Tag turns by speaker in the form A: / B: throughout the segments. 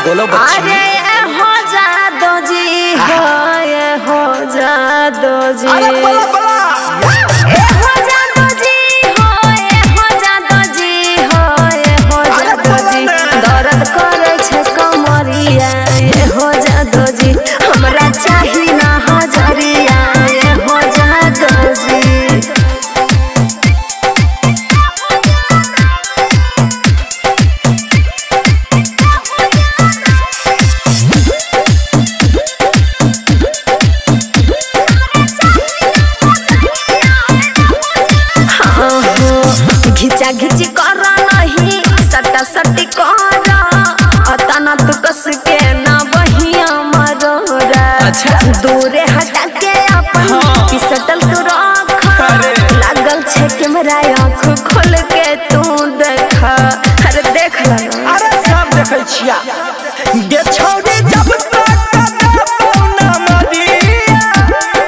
A: बोलो बच्ची।
B: अरे हो जादो जी हो ये हो जादो जी।
A: अरे बला बला।
B: ए हो जादो जी हो ये हो जादो जी हो ये हो जादो जी। दर्द करे छे कमरिया ये हो जादो जी। हमरा चाही ना हजरिया ये हो जादो जी। घिचा घिची कर नहीं सटा सटी कर अतना तू कस के ना बहिया मरोरा।
A: अच्छा
B: दूरे हटा के अपन पिसटल तू रख लागल छे कैमरा आँख खोल के तू देख। अरे देख ला
A: अरे सब देखै छिया गे छौरी जब तक ना मदिया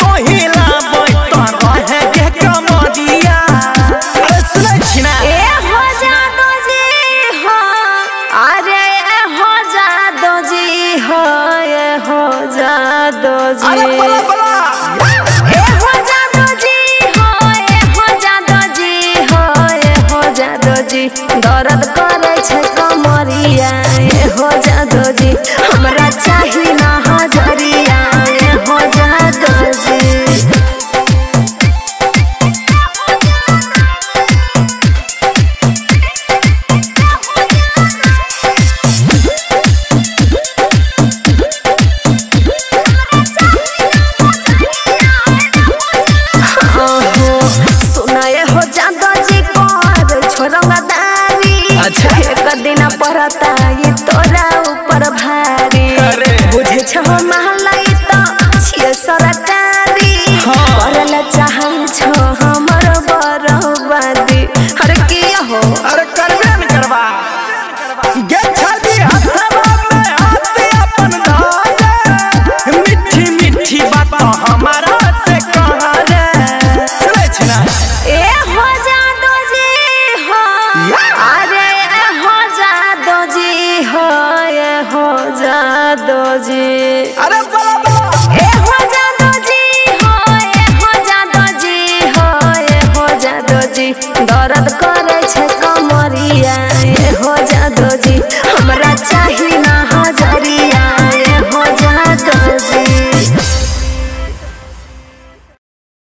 A: तोहिला बैठ रहे गे कमदिया। अरे सुनै छी ना
B: ए हो जादो जी हो अरे ए हो जादो जी हो ये हो जादो जी।
A: अरे बला बला।
B: ए हो जादो जी हो ये हो जादो जी हो ये हो जादो जी। दर्द करे छे कमरिया ये हो जादो जी। हमरा चाही ना हजरिया ये हो जादो जी।
A: अच्छा
B: एक दिन पड़ता ये तोरा ऊपर भारी बुझे छो महलाई तो छिए सरकारी करल चाहै छो हमर बरबादी। अरे किया हो
A: अरे करबे न करबा गे छादी हथवा में हाथ अपन धारे मीठी मीठी बात